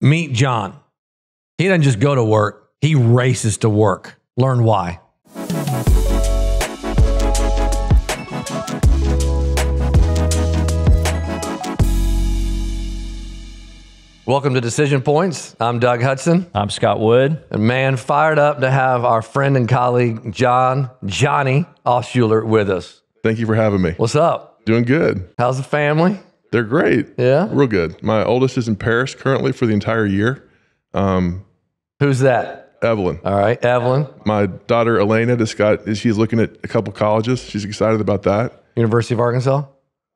Meet Jon. He doesn't just go to work, he races to work. Learn why. Welcome to Decision Points. I'm Doug Hudson. I'm Scott Wood. And man, fired up to have our friend and colleague, Johnny Altschuler with us. Thank you for having me. What's up? Doing good. How's the family? They're great. Yeah? Real good. My oldest is in Paris currently for the entire year. Who's that? Evelyn. All right, Evelyn. My daughter, Elena, she's looking at a couple colleges. She's excited about that. University of Arkansas?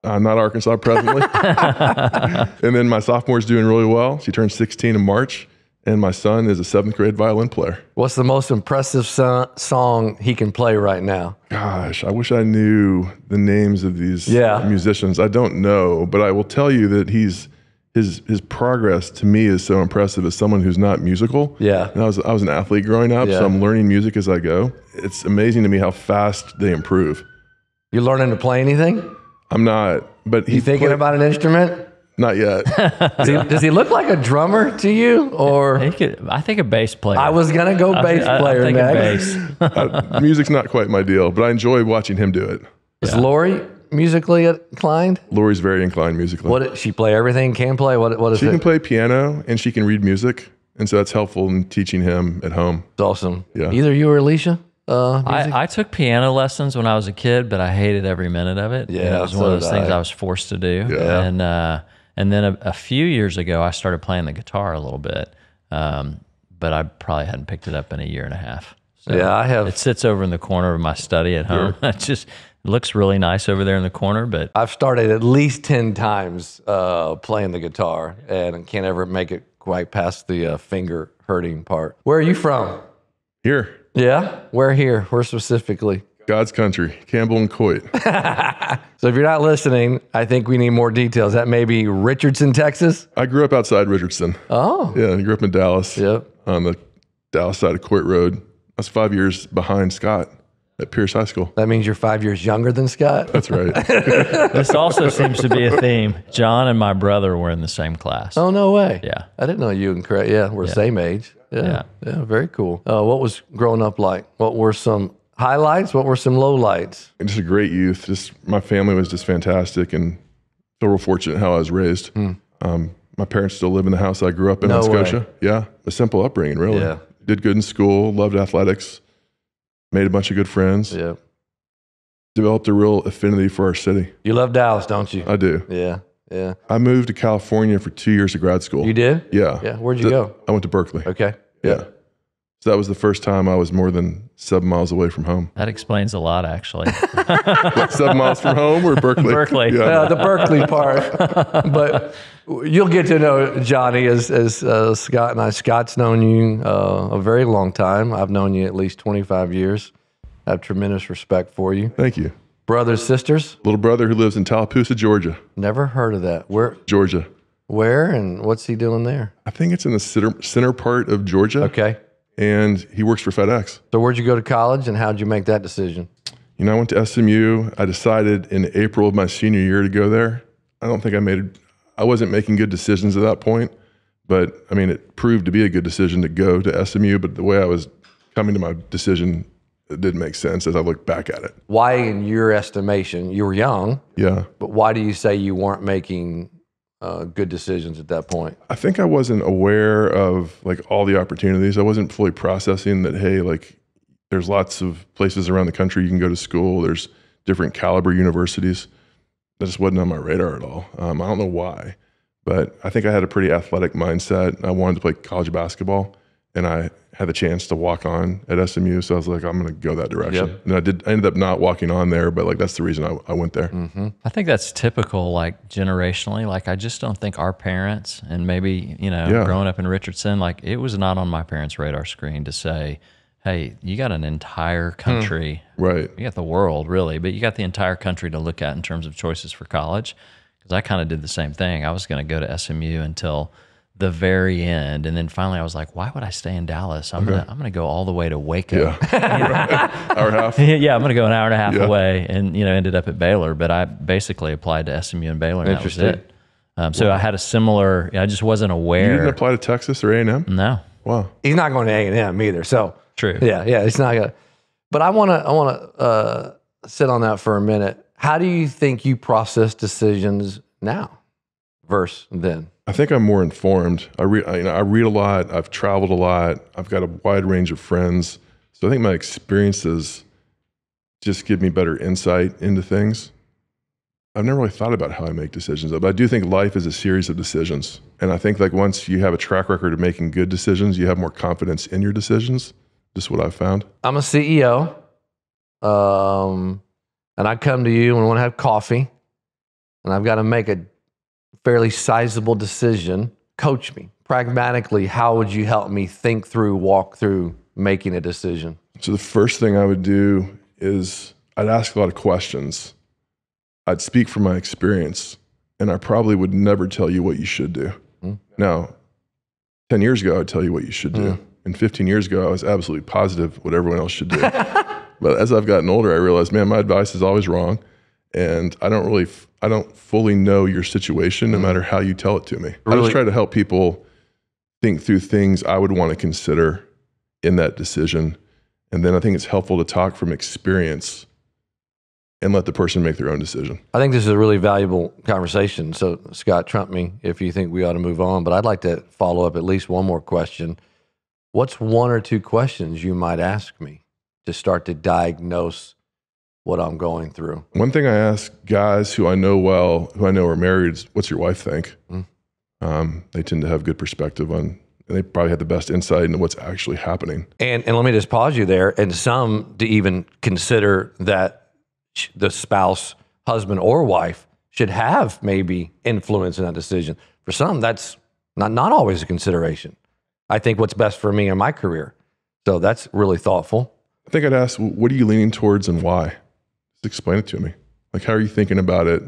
Not Arkansas presently. And then my sophomore's doing really well. She turned 16 in March. And my son is a 7th grade violin player. What's the most impressive song he can play right now? Gosh, I wish I knew the names of these musicians. I don't know, but I will tell you that his progress to me is so impressive as someone who's not musical. Yeah. And I was an athlete growing up, so I'm learning music as I go. It's amazing to me how fast they improve. You learning to play anything? I'm not, but You thinking about an instrument? Not yet. Does he look like a drummer to you, or? I think a bass player. I was gonna go bass player next. Music's not quite my deal, but I enjoy watching him do it. Is Lori musically inclined? Lori's very inclined musically. What she play? Everything can play. What is she it? can play piano and she can read music, and so that's helpful in teaching him at home. It's awesome. Yeah. Either you or Alicia. I took piano lessons when I was a kid, but I hated every minute of it. Yeah, it was one of those things I was forced to do. Yeah. And then a few years ago, I started playing the guitar a little bit, but I probably hadn't picked it up in a year and a half. So Yeah, I have. It sits over in the corner of my study at home. It looks really nice over there in the corner, but I've started at least 10 times playing the guitar, and can't ever make it quite past the finger hurting part. Where are you from? Here, Yeah, where here? Where specifically? God's country, Campbell and Coit. So if you're not listening, I think we need more details. That may be Richardson, Texas. I grew up outside Richardson. Oh, Yeah, I grew up in Dallas. Yep. On the Dallas side of Coit Road. I was 5 years behind Scott at Pierce High School. That means you're 5 years younger than Scott. That's right. this also seems to be a theme. John and my brother were in the same class. Oh, no way. Yeah. I didn't know you and Craig. Yeah, we're the same age. Yeah, very cool. What was growing up like? What were some highlights? What were some lowlights? Just a great youth. My family was just fantastic, and feel real fortunate how I was raised. My parents still live in the house I grew up in No Scotia. way. Yeah, a simple upbringing, really. Yeah. Did good in school, loved athletics, made a bunch of good friends, Yeah. developed a real affinity for our city. You love Dallas, don't you? I do. Yeah. Yeah. I moved to California for 2 years of grad school. You did? Yeah. Yeah. Where'd you go? I went to Berkeley. Okay. Yeah. So that was the first time I was more than 7 miles away from home. That explains a lot, actually. Like 7 miles from home or Berkeley? Berkeley. Yeah. The Berkeley part. But you'll get to know Johnny as Scott and I. Scott's known you a very long time. I've known you at least 25 years. I have tremendous respect for you. Thank you. Brothers, sisters? Little brother who lives in Tallapoosa, Georgia. Never heard of that. Georgia. Where and what's he doing there? I think it's in the center part of Georgia. Okay. And he works for FedEx. So where'd you go to college and how'd you make that decision? You know, I went to SMU. I decided in April of my senior year to go there. I don't think I wasn't making good decisions at that point, but I mean, it proved to be a good decision to go to SMU, but the way I was coming to my decision, it didn't make sense as I look back at it. Why, in your estimation, you were young, Yeah. but why do you say you weren't making good decisions at that point? I think I wasn't aware of like all the opportunities. I wasn't fully processing that, hey, like there's lots of places around the country you can go to school. There's different caliber universities. That just wasn't on my radar at all. I don't know why, but I think I had a pretty athletic mindset. I wanted to play college basketball, and I had the chance to walk on at SMU. So I was like, I'm going to go that direction. Yep. And I ended up not walking on there, but like that's the reason I went there. I think that's typical, like generationally. Like I just don't think our parents, and maybe, growing up in Richardson, like it was not on my parents' radar screen to say, hey, you got an entire country. Right. You got the world, really, but you got the entire country to look at in terms of choices for college. Because I kind of did the same thing. I was going to go to SMU until the very end, and then finally I was like, why would I stay in Dallas? I'm gonna go all the way to Waco. Hour and a half. Yeah, I'm gonna go an hour and a half away, and ended up at Baylor. But I basically applied to SMU and Baylor, and that was it. So I had a similar, I just wasn't aware. You didn't apply to Texas or A&M? No. Wow. He's not going to A&M either. So True. yeah, it's not gonna. But I want to sit on that for a minute. How do you think you process decisions now versus then? I think I'm more informed. I read a lot. I've traveled a lot. I've got a wide range of friends. So I think my experiences just give me better insight into things. I've never really thought about how I make decisions, but I do think life is a series of decisions. And I think like once you have a track record of making good decisions, you have more confidence in your decisions. Just what I've found. I'm a CEO, and I come to you and want to have coffee, and I've got to make a fairly sizable decision. Coach me pragmatically. How would you help me think through, walk through making a decision? So the first thing I would do is I'd ask a lot of questions. I'd speak from my experience, and I probably would never tell you what you should do. Now, 10 years ago, I'd tell you what you should do. And 15 years ago, I was absolutely positive what everyone else should do. But as I've gotten older, I realized, man, my advice is always wrong. And I don't fully know your situation no matter how you tell it to me. Really? I just try to help people think through things I would want to consider in that decision. And then I think it's helpful to talk from experience and let the person make their own decision. I think this is a really valuable conversation. So Scott, trump me if you think we ought to move on, but I'd like to follow up at least one more question. What's one or two questions you might ask me to start to diagnose what I'm going through? One thing I ask guys who I know well, who I know are married, is what's your wife think? They tend to have good perspective on, and they probably have the best insight into what's actually happening. And let me just pause you there. And some to even consider that the spouse, husband or wife, should have maybe influence in that decision. For some, that's not always a consideration. I think what's best for me in my career. So that's really thoughtful. I think I'd ask, what are you leaning towards and why? Just explain it to me. Like, how are you thinking about it?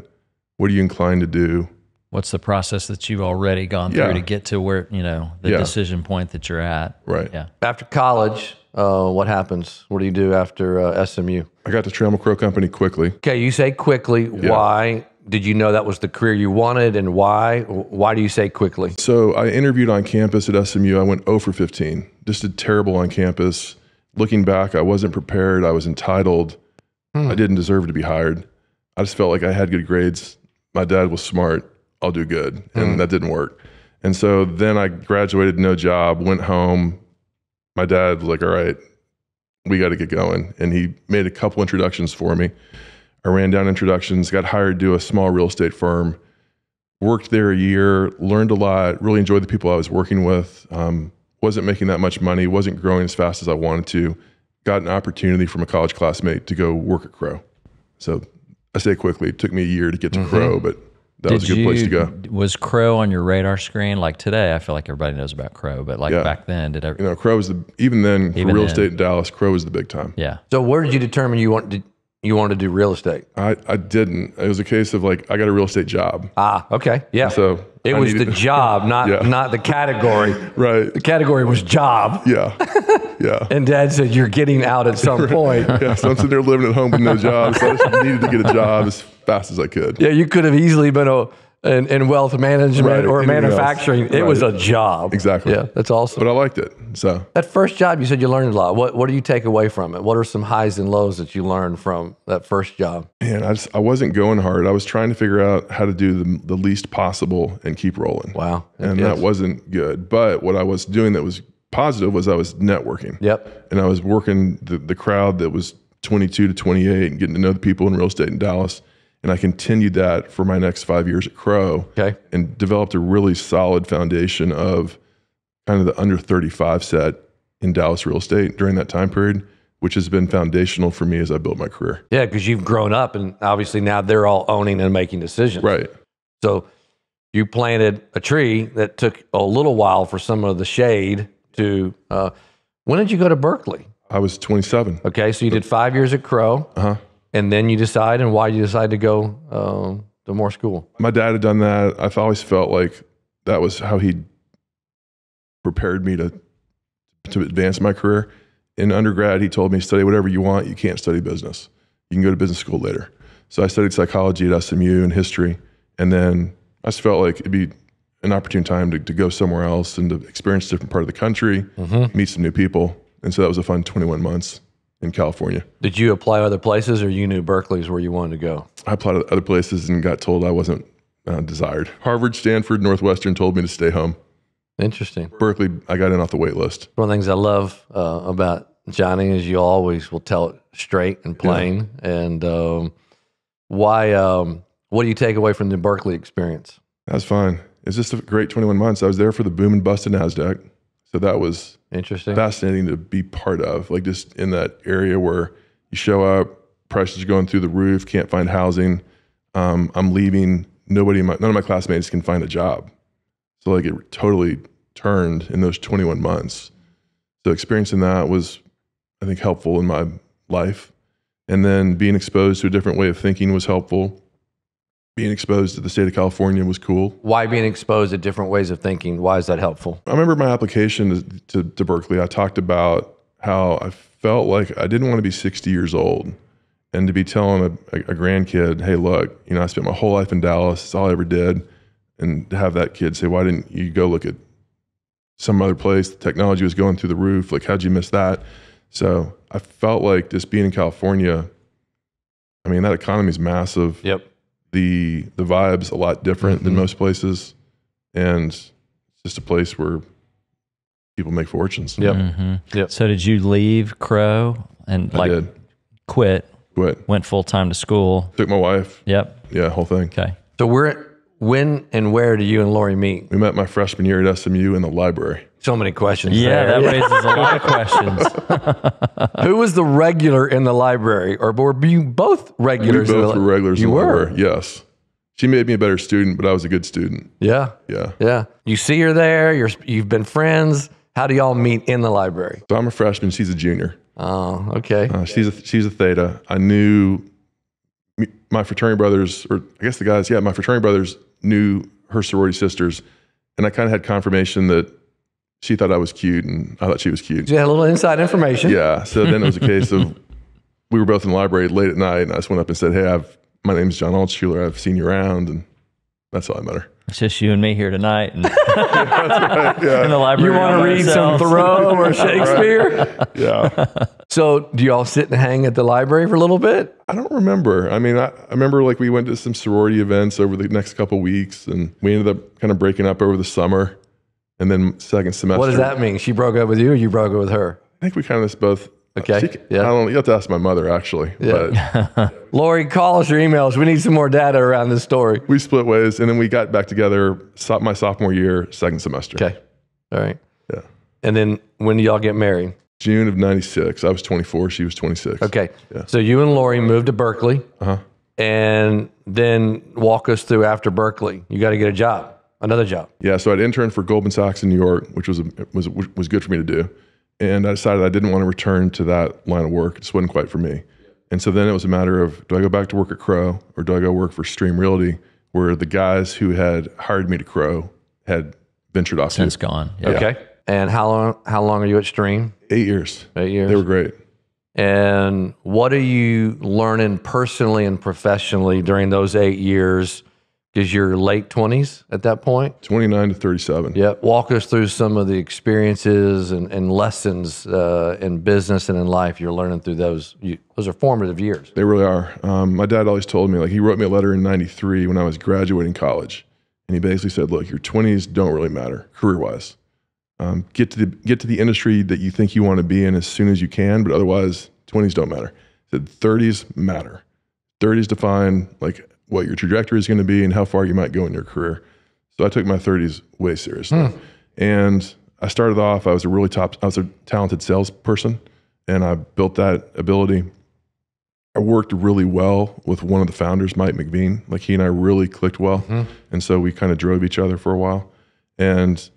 What are you inclined to do? What's the process that you've already gone through to get to where, the decision point that you're at? Right. Yeah. After college, what happens? What do you do after SMU? I got to Trammell Crow Company quickly. Okay, you say quickly. Yeah. Why? Did you know that was the career you wanted, and why? Why do you say quickly? So I interviewed on campus at SMU. I went 0 for 15. Just did terrible on campus. Looking back, I wasn't prepared. I was entitled. I didn't deserve to be hired. I just felt like I had good grades. My dad was smart. I'll do good. And that didn't work. And so then I graduated, no job, went home. My dad was like, all right, we got to get going. And he made a couple introductions for me. I ran down introductions, got hired to do a small real estate firm, worked there a year, learned a lot, really enjoyed the people I was working with. Wasn't making that much money, wasn't growing as fast as I wanted to. Got an opportunity from a college classmate to go work at Crow. So I say quickly, it took me a year to get to Crow, but that was a good place to go. Was Crow on your radar screen? Like today, I feel like everybody knows about Crow, but like back then, Crow was even then for real estate in Dallas, Crow was the big time. Yeah. So where did you determine you wanted to do real estate? I didn't. It was a case of like, I got a real estate job. Okay. Yeah. So it was the job, not the category. Right. The category was job. Yeah. Yeah. And Dad said, you're getting out at some point. Yeah. So I'm sitting there living at home with no job. So I just needed to get a job as fast as I could. Yeah. You could have easily been in wealth management or manufacturing. Else. It was a job. Exactly. Yeah. That's awesome. But I liked it. So that first job, you said you learned a lot. What do you take away from it? What are some highs and lows that you learned from that first job? Man, I wasn't going hard. I was trying to figure out how to do the least possible and keep rolling. Wow. And that wasn't good. But what I was doing that was positive was I was networking. Yep. And I was working the crowd that was 22 to 28 and getting to know the people in real estate in Dallas. And I continued that for my next 5 years at Crow. Okay. And developed a really solid foundation of kind of the under 35 set in Dallas real estate during that time period, which has been foundational for me as I built my career. Yeah, because you've grown up and obviously now they're all owning and making decisions. Right. So you planted a tree that took a little while for some of the shade to, when did you go to Berkeley? I was 27. Okay, so you did 5 years at Crow. And then you decide, and why you decide to go to more school? My dad had done that. I've always felt like that was how he prepared me to advance my career. In undergrad, he told me, study whatever you want. You can't study business. You can go to business school later. So I studied psychology at SMU and history. And then I just felt like it'd be an opportune time to go somewhere else and to experience a different part of the country, meet some new people. And so that was a fun 21 months in California. Did you apply other places, or you knew Berkeley's where you wanted to go? I applied to other places and got told I wasn't desired. Harvard, Stanford, Northwestern told me to stay home. Interesting. Berkeley, I got in off the wait list. One of the things I love about Johnny is you always will tell it straight and plain. And what do you take away from the Berkeley experience? That was fine. It's just a great 21 months. I was there for the boom and bust of NASDAQ. So that was interesting, fascinating to be part of, like just in that area where you show up, prices are going through the roof, can't find housing. I'm leaving. None of my classmates can find a job. So like it totally turned in those 21 months. So experiencing that was, I think, helpful in my life. And then being exposed to a different way of thinking was helpful. Being exposed to the state of California was cool. Why being exposed to different ways of thinking? Why is that helpful? I remember my application to Berkeley, I talked about how I felt like I didn't want to be 60 years old and to be telling a grandkid, hey, look, I spent my whole life in Dallas. It's all I ever did. And to have that kid say, why didn't you go look at some other place? The technology was going through the roof. Like, how'd you miss that? So I felt like just being in California, that economy is massive. Yep. The vibe's a lot different than most places, and it's just a place where people make fortunes. Yep. Yep. So did you leave Crow and I did. Quit, Went full time to school? Took my wife. Yep. Yeah, whole thing. Okay. So when and where do you and Lori meet? We met my freshman year at SMU in the library. So many questions. Yeah, there. that raises a lot of questions. Who was the regular in the library, or were you both regulars? We both were regulars in the were? library. Yes. She made me a better student, but I was a good student. Yeah. Yeah. Yeah. You see her there. You've been friends. How do y'all meet in the library? So I'm a freshman. She's a junior. Oh, okay. She's a theta. I knew my fraternity brothers, or I guess the guys, my fraternity brothers knew her sorority sisters. And I kind of had confirmation that she thought I was cute and I thought she was cute. You had a little inside information. Yeah. So then it was a case of, we were both in the library late at night and I just went up and said, hey, my name's Jon Altschuler. I've seen you around, and that's how I met her. It's just you and me here tonight. And That's right, yeah. in the library. You want to read some Thoreau or Shakespeare? Yeah. So do y'all sit and hang at the library for a little bit? I don't remember. I remember like we went to some sorority events over the next couple of weeks, and we ended up kind of breaking up over the summer. And then second semester. What does that mean? She broke up with you, or you broke up with her? I think we kind of both. Okay. I don't know. You have to ask my mother, actually. Yeah. But Lori, call us or email us. We need some more data around this story. we split ways, and then we got back together my sophomore year, second semester. Okay. All right. Yeah. And then when do y'all get married? June of '96. I was 24. She was 26. Okay. Yeah. So you and Lori moved to Berkeley. Uh-huh. And then walk us through after Berkeley. You got to get a job, another job. Yeah. So I'd interned for Goldman Sachs in New York, which was good for me to do. And I decided I didn't want to return to that line of work. It just wasn't quite for me. And so then it was a matter of, do I go back to work at Crow, or do I go work for Stream Realty, where the guys who had hired me to Crow had ventured off. Since gone. Yeah. Okay. And how long are you at Stream? 8 years. 8 years. They were great. And what are you learning personally and professionally during those 8 years? Because you're late 20s at that point? 29 to 37. Yeah. Walk us through some of the experiences and lessons in business and in life you're learning through those. Those are formative years. They really are. My dad always told me, like, he wrote me a letter in '93 when I was graduating college. And he basically said, look, your 20s don't really matter career-wise. Get to the industry that you think you want to be in as soon as you can, but otherwise 20s don't matter. He said 30s matter. 30s define like what your trajectory is going to be and how far you might go in your career. So I took my 30s way seriously. And I started off, I was a talented salesperson, and I built that ability. I worked really well with one of the founders, Mike McVean. Like, he and I really clicked well. And so we kind of drove each other for a while. And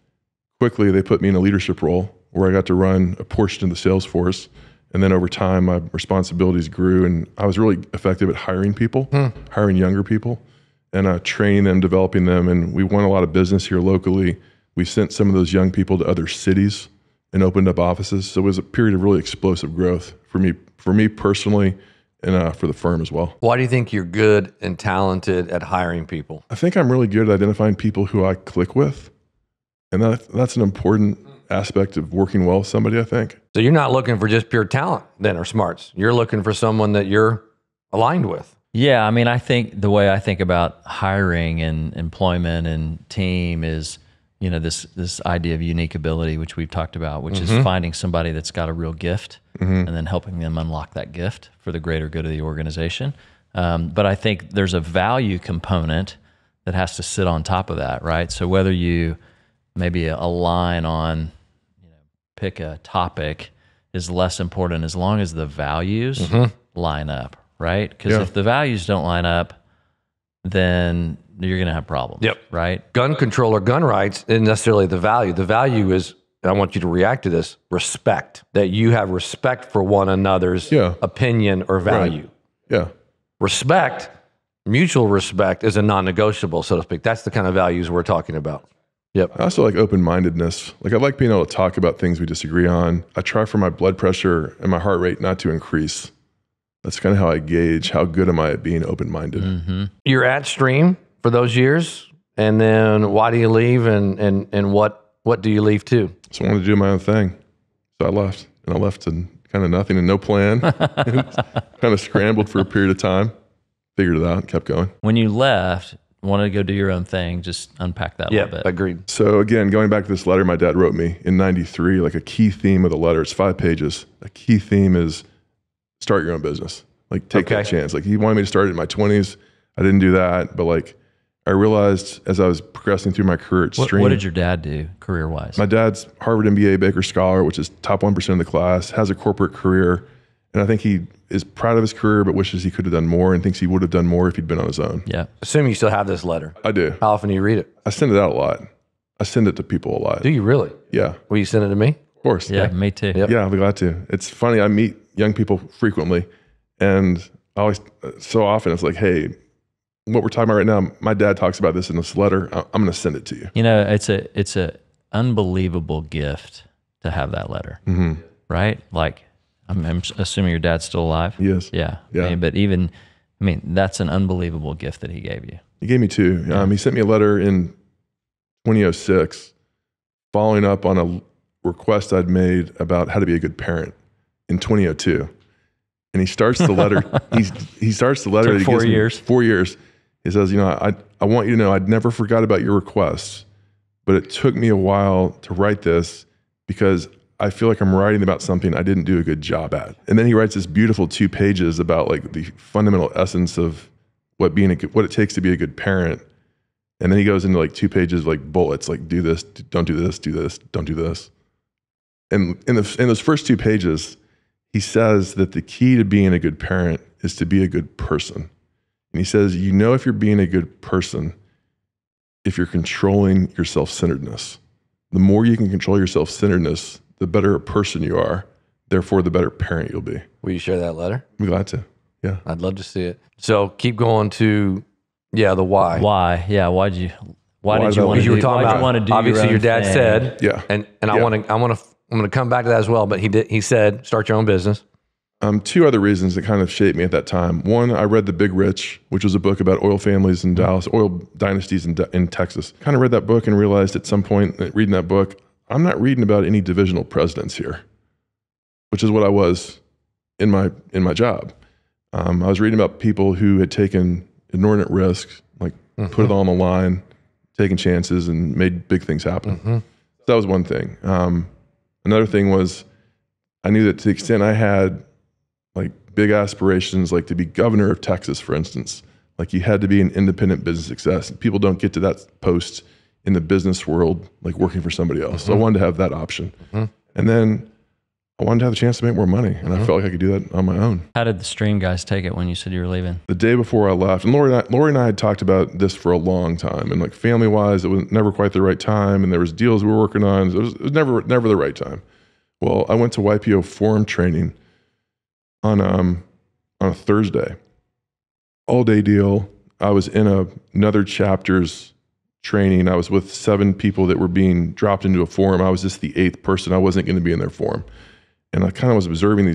quickly they put me in a leadership role where I got to run a portion of the sales force. And then over time, my responsibilities grew, and I was really effective at hiring people, hiring younger people, and training them, developing them. And we won a lot of business here locally. We sent some of those young people to other cities and opened up offices. So it was a period of really explosive growth for me personally, and for the firm as well. Why do you think you're good and talented at hiring people? I think I'm really good at identifying people who I click with. And that's an important aspect of working well with somebody, I think. So you're not looking for just pure talent then or smarts. You're looking for someone that you're aligned with. Yeah, I mean, I think the way I think about hiring and employment and team is, you know, this idea of unique ability, which we've talked about, which is finding somebody that's got a real gift and then helping them unlock that gift for the greater good of the organization. But I think there's a value component that has to sit on top of that, right? So whether you maybe align on, you know, pick a topic is less important as long as the values line up, right? Because if the values don't line up, then you're going to have problems, right? Gun control or gun rights isn't necessarily the value. The value is, and I want you to react to this, respect, that you have respect for one another's opinion or value. Right. Yeah. Respect, mutual respect is a non-negotiable, so to speak. That's the kind of values we're talking about. Yep. I also like open-mindedness. Like I like being able to talk about things we disagree on. I try for my blood pressure and my heart rate not to increase. That's kind of how I gauge how good am I at being open-minded. You're at Stream for those years, and then why do you leave, and what do you leave to? So I wanted to do my own thing. So I left, and I left and kind of nothing and no plan. Kind of scrambled for a period of time, figured it out, kept going. When you left, wanted to go do your own thing, just unpack that a little bit. Agreed. So again, going back to this letter my dad wrote me in 93, like a key theme of the letter, it's 5 pages. A key theme is start your own business. Like take that chance. Like he wanted me to start it in my 20s. I didn't do that, but like I realized as I was progressing through my career at Stream. What did your dad do career-wise? My dad's Harvard MBA Baker Scholar, which is top 1% of the class, has a corporate career. And I think he is proud of his career, but wishes he could have done more and thinks he would have done more if he'd been on his own. Yeah. Assuming you still have this letter. I do. How often do you read it? I send it out a lot. I send it to people a lot. Do you really? Yeah. Will you send it to me? Of course. Yeah, me too. Yep. Yeah, I'll be glad to. It's funny. I meet young people frequently, and I always, so often it's like, hey, what we're talking about right now, my dad talks about this in this letter. I'm going to send it to you. You know, it's a unbelievable gift to have that letter, right? Like, I'm assuming your dad's still alive. He is. Yeah. Yeah. I mean, that's an unbelievable gift that he gave you. He gave me 2. He sent me a letter in 2006 following up on a request I'd made about how to be a good parent in 2002. And he starts the letter. he starts the letter. Took 4 years. 4 years. He says, you know, I want you to know I'd never forgot about your requests, but it took me a while to write this because I feel like I'm writing about something I didn't do a good job at. And then he writes this beautiful 2 pages about like the fundamental essence of what it takes to be a good parent. And then he goes into like 2 pages like bullets, like do this, don't do this, do this, don't do this. And in those first 2 pages, he says that the key to being a good parent is to be a good person. And he says, you know, if you're being a good person, if you're controlling your self-centeredness. The more you can control your self-centeredness, the better a person you are. Therefore, the better parent you'll be. Will you share that letter? I'm glad to. Yeah. I'd love to see it. So keep going to, the why. Why? Yeah. Why did you want to Because you were talking about, want to do obviously your dad thing? said, Yeah. and I want to come back to that as well, but he said, start your own business. 2 other reasons that kind of shaped me at that time. One, I read The Big Rich, which was a book about oil families in Dallas, oil dynasties in Texas. Kind of read that book and realized at some point reading that book, I'm not reading about any divisional presidents here, which is what I was in my job. I was reading about people who had taken inordinate risks, like put it all on the line, taking chances, and made big things happen. So that was one thing. Another thing was I knew that to the extent I had like big aspirations, like to be governor of Texas, for instance, like you had to be an independent business success. People don't get to that post in the business world, like working for somebody else. So I wanted to have that option. And then I wanted to have the chance to make more money. And I felt like I could do that on my own. How did the Stream guys take it when you said you were leaving? The day before I left, and Lori and I had talked about this for a long time, and like family wise, it was never quite the right time. And there was deals we were working on. It was never the right time. Well, I went to YPO forum training on a Thursday, all day deal. I was in another chapter's training. I was with 7 people that were being dropped into a forum. I was just the 8th person. I wasn't going to be in their forum. And I kind of was observing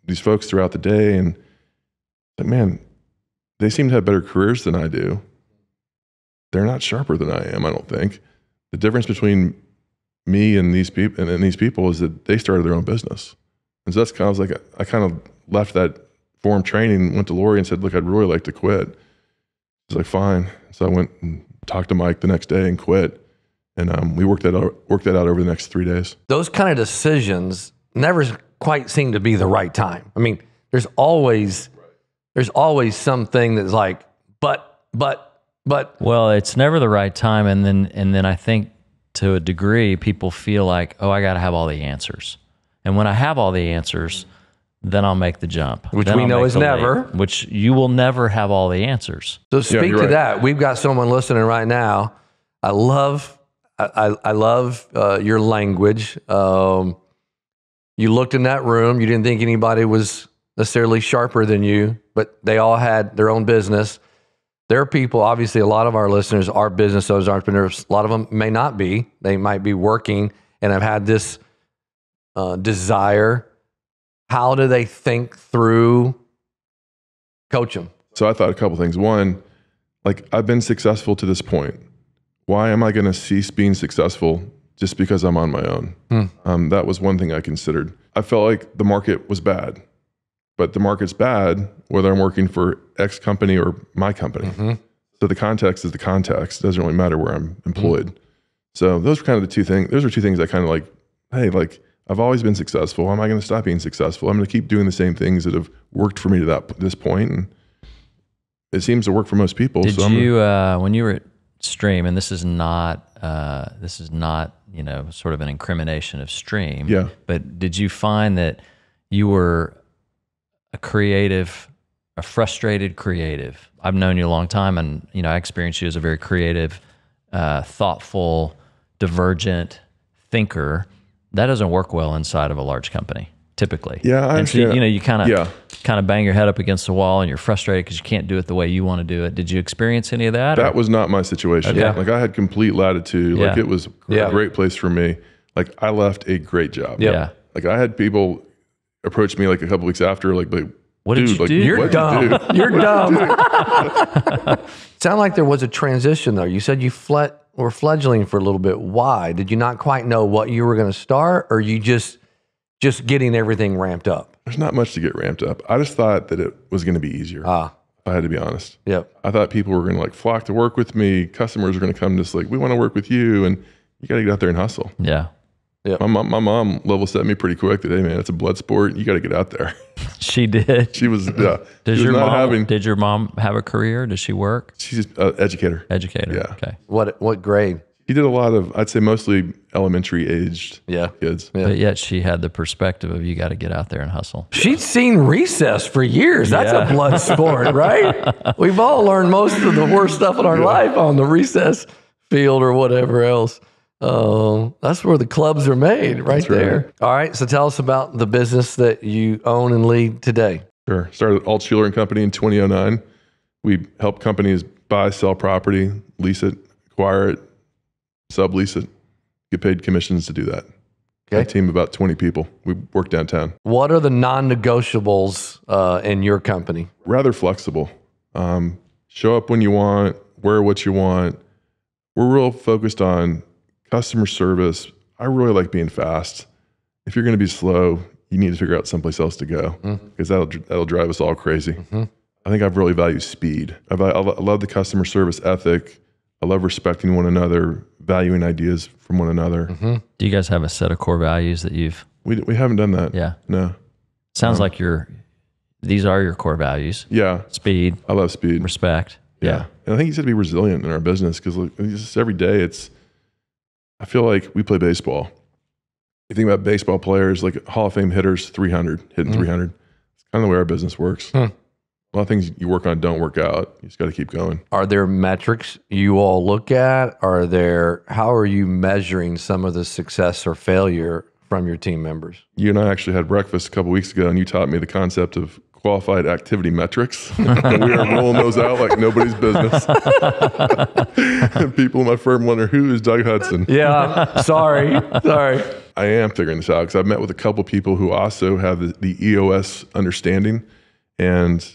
these folks throughout the day. And Like, man, they seem to have better careers than I do. They're not sharper than I am, I don't think. The difference between me and these people is that they started their own business. And so that's kind of like, I kind of left that form training, went to Lori and said, look, I'd really like to quit. She's like, fine. So I went and talked to Mike the next day and quit. And we worked that out over the next 3 days. Those kind of decisions never quite seem to be the right time. I mean, there's always something that's like, but. Well, it's never the right time, and then I think to a degree people feel like, oh, I got to have all the answers, and when I have all the answers, then I'll make the jump. Which we know is never. Which you will never have all the answers. So speak to that. We've got someone listening right now. I love your language. You looked in that room. You didn't think anybody was necessarily sharper than you, but they all had their own business. There are people, obviously, a lot of our listeners are business owners, entrepreneurs. A lot of them may not be. They might be working and have had this desire. How do they think through? Coach them. So I thought a couple things. One, like, I've been successful to this point. Why am I going to cease being successful just because I'm on my own? That was one thing I considered. I felt like the market was bad, but the market's bad whether I'm working for X company or my company. So the context is the context. It doesn't really matter where I'm employed. So those are kind of the two things. Those are two things I kind of like, hey, like, I've always been successful. Why am I going to stop being successful? I'm going to keep doing the same things that have worked for me to this point. And it seems to work for most people. Did you, when you were at Stream, and this is not, you know, sort of an incrimination of Stream. Yeah. But did you find that you were a frustrated creative? I've known you a long time, and you know, I experienced you as a very creative, thoughtful, divergent thinker. That doesn't work well inside of a large company, typically. Yeah, I and so, you know, you kind of bang your head up against the wall, and you're frustrated because you can't do it the way you want to do it. Did you experience any of that? That was not my situation. Okay. Like, I had complete latitude. Like, it was a great place for me. Like, I left a great job. Yeah. Like, I had people approach me like a couple weeks after, like, what did you do? You're dumb. You're dumb. Sound like there was a transition though. You said you were fledgling for a little bit. Why? Did you not quite know what you were going to start, or you just getting everything ramped up? There's not much to get ramped up. I just thought that it was going to be easier. If I had to be honest. Yep. I thought people were going to like flock to work with me. Customers are going to come just like, we want to work with you, and you got to get out there and hustle. Yeah. Yep. My mom level set me pretty quick that, hey man, it's a blood sport. You got to get out there. She did. She was, yeah. Did your mom have a career? Does she work? She's an educator. Educator. Yeah. Okay. What grade? She did a lot of, I'd say mostly elementary aged kids. But yet she had the perspective of, you got to get out there and hustle. She'd seen recess for years. That's a blood sport, right? We've all learned most of the worst stuff in our life on the recess field or whatever else. That's where the clubs are made, right there. All right. So tell us about the business that you own and lead today. Sure. Started Altschuler and Company in 2009. We help companies buy, sell property, lease it, acquire it, sublease it, get paid commissions to do that. Okay. A team of about 20 people. We work downtown. What are the non-negotiables in your company? Rather flexible. Show up when you want, wear what you want. We're real focused on customer service. I really like being fast. If you're going to be slow, you need to figure out someplace else to go, because that'll drive us all crazy. I think I've really valued speed. I love the customer service ethic. I love respecting one another, valuing ideas from one another. Do you guys have a set of core values that you've? We haven't done that. Yeah. No. Sounds like these are your core values. Yeah. Speed. I love speed. Respect. Yeah. And I think you said to be resilient in our business, because just every day I feel like we play baseball. You think about baseball players, like Hall of Fame hitters, 300, hitting 300. It's kind of the way our business works. A lot of things you work on don't work out. You just got to keep going. Are there metrics you all look at? How are you measuring some of the success or failure from your team members? You and I actually had breakfast a couple weeks ago, and you taught me the concept of qualified activity metrics. And we are rolling those out like nobody's business. People in my firm wonder, who is Doug Hudson? Yeah, sorry. I am figuring this out, because I've met with a couple people who also have the EOS understanding, and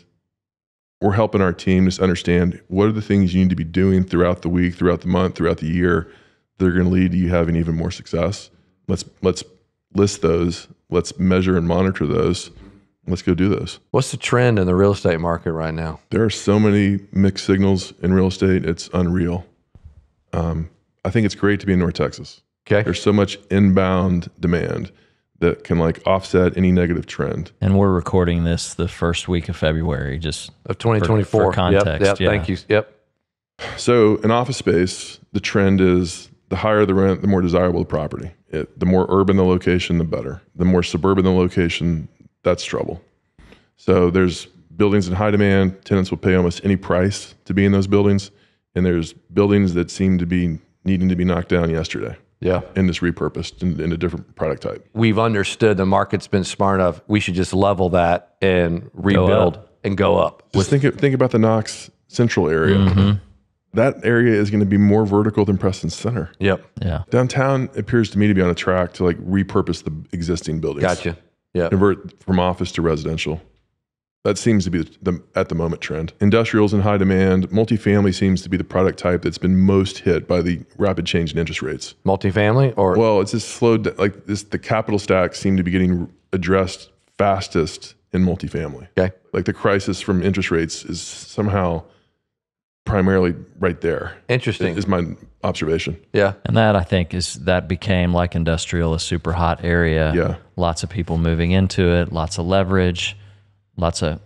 we're helping our team just understand what are the things you need to be doing throughout the week, throughout the month, throughout the year that are going to lead to you having even more success. Let's list those. Let's measure and monitor those. Let's go do those. What's the trend in the real estate market right now? There are so many mixed signals in real estate. It's unreal. I think it's great to be in North Texas. Okay. There's so much inbound demand that can like offset any negative trend. And we're recording this the first week of February, just Of 2024. for context. Yep. Yeah. Thank you. Yep. So in office space, the trend is the higher the rent, the more desirable the property. The more urban the location, the better. The more suburban the location, that's trouble. So there's buildings in high demand. Tenants will pay almost any price to be in those buildings. And there's buildings that seem to be needing to be knocked down yesterday. Yeah. And just repurposed in a different product type. We've understood the market's been smart enough. We should just level that and rebuild and go up. Just think about the Knox Central area. That area is going to be more vertical than Preston Center. Yep. Yeah. Downtown appears to me to be on a track to like repurpose the existing buildings. Gotcha. Yeah. Convert from office to residential. That seems to be the at the moment trend. Industrial's in high demand. Multifamily seems to be the product type that's been most hit by the rapid change in interest rates. Multifamily or? Well, it's just slowed. Like this, the capital stack seem to be getting addressed fastest in multifamily. Okay. Like the crisis from interest rates is somehow primarily right there. Interesting. Is my observation. Yeah. And that, I think, that became like industrial, a super hot area. Yeah. Lots of people moving into it, lots of leverage, lots of,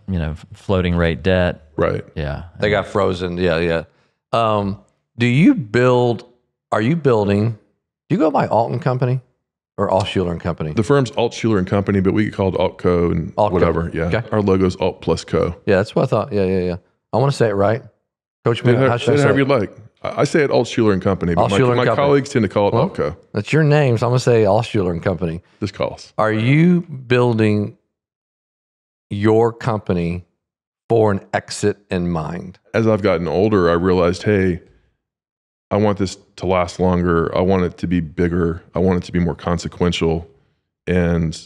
floating rate debt. Right. Yeah. They got frozen. Yeah. Yeah. Are you building, do you go by Alton Company or Altschuler and Company? The firm's Altschuler and Company, but we get called Altco and Altco. whatever. Yeah. Okay. Our logo's Alt plus Co. Yeah. That's what I thought. Yeah. Yeah. Yeah. I want to say it right. Coach me. How should I say However it? you'd like. I say it Altschuler and Company, but Altschuler and my Company. colleagues tend to call it Altco. That's your name. So I'm going to say Altschuler and Company. Just call us. Are you building your company for an exit in mind? As I've gotten older, I realized, hey, I want this to last longer. I want it to be bigger. I want it to be more consequential. And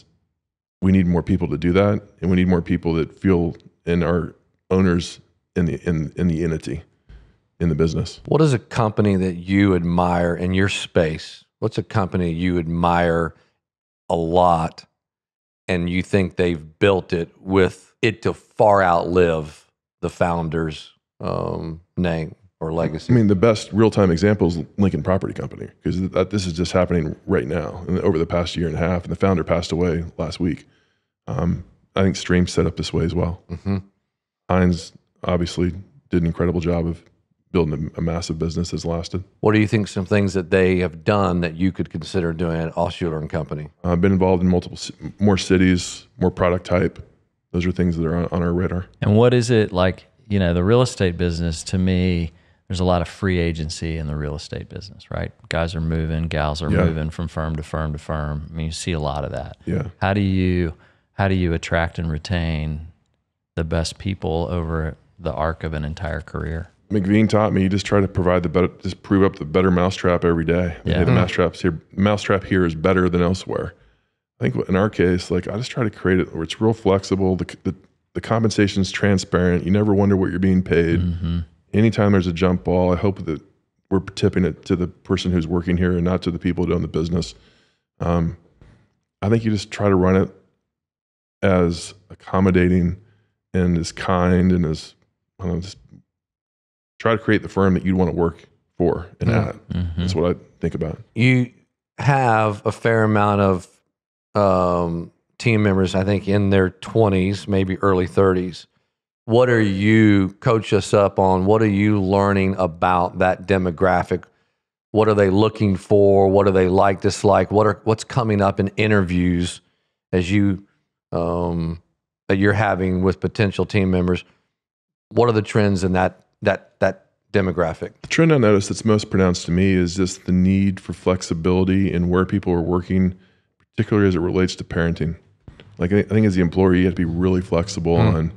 we need more people to do that. And we need more people that feel and are owners in the entity, in the business. What is a company that you admire in your space? What's a company you admire a lot and you think they've built it with it to far outlive the founder's name or legacy? I mean, the best real-time example is Lincoln Property Company, because this is just happening right now and over the past year and a half. And the founder passed away last week. I think Stream's set up this way as well. Mm-hmm. Heinz obviously did an incredible job of building a massive business that's lasted. What do you think some things that they have done that you could consider doing at Altschuler and Company? I've been involved in more cities, more product type. Those are things that are on our radar. And what is it like, the real estate business, to me, there's a lot of free agency in the real estate business, right? Guys are moving, gals are moving from firm to firm to firm. I mean, you see a lot of that. Yeah. How do you attract and retain the best people over the arc of an entire career? McVean taught me you just try to prove up the better mousetrap every day. Yeah. Hey, the mousetrap here is better than elsewhere. I think in our case, like I just try to create it where it's real flexible. The compensation is transparent. You never wonder what you're being paid. Mm-hmm. Anytime there's a jump ball, I hope that we're tipping it to the person who's working here and not to the people who own the business. I think you just try to run it as accommodating and as kind and as, just try to create the firm that you'd want to work for and at. Mm-hmm. That's what I think about. You have a fair amount of team members, I think, in their 20s, maybe early 30s. What are you, coach us up on, what are you learning about that demographic? What are they looking for? What do they like, dislike? What's coming up in interviews as you that you're having with potential team members? What are the trends in that demographic? The trend I noticed that's most pronounced to me is just the need for flexibility in where people are working, particularly as it relates to parenting. Like I think as the employer, you have to be really flexible on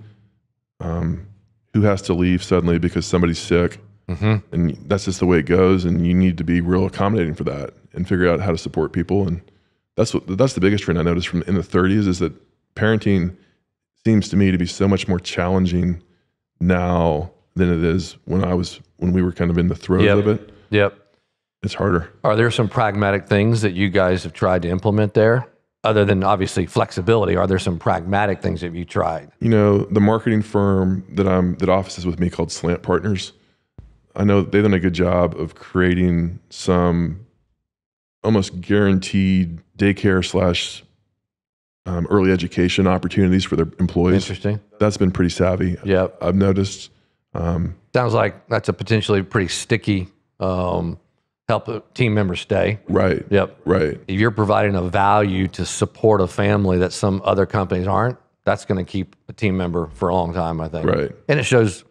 who has to leave suddenly because somebody's sick. Mm-hmm. And that's just the way it goes. And you need to be real accommodating for that and figure out how to support people. And that's the biggest trend I noticed from in the 30s is that parenting seems to me to be so much more challenging now than it is when we were kind of in the throes of it. Yep. It's harder. Are there some pragmatic things that you guys have tried to implement there? Other than obviously flexibility, are there some pragmatic things that you tried? The marketing firm that offices with me called Slant Partners, I know they've done a good job of creating some almost guaranteed daycare / early education opportunities for their employees. Interesting. That's been pretty savvy. Yep. I've noticed. Sounds like that's a potentially pretty sticky help a team member stay. Right. Yep. Right. If you're providing a value to support a family that some other companies aren't, that's going to keep a team member for a long time, I think. Right. And it shows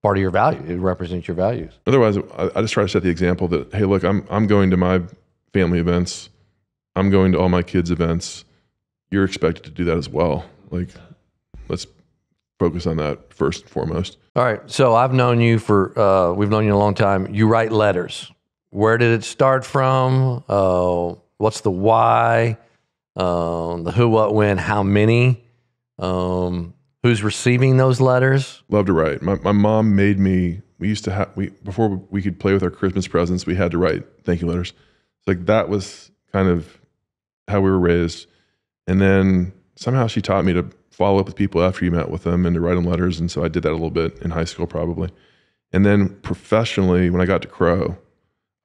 part of your value. It represents your values. Otherwise, I just try to set the example that, hey, look, I'm going to my family events. I'm going to all my kids' events. You're expected to do that as well. Like, let's focus on that first and foremost. All right. So I've known you we've known you a long time. You write letters. Where did it start from? What's the why? The who, what, when, how many? Who's receiving those letters? Love to write. My mom made me, before we could play with our Christmas presents, we had to write thank you letters. It's like that was kind of how we were raised. And then somehow she taught me to follow up with people after you met with them and to write them letters. And so I did that a little bit in high school probably. And then professionally, when I got to Crow,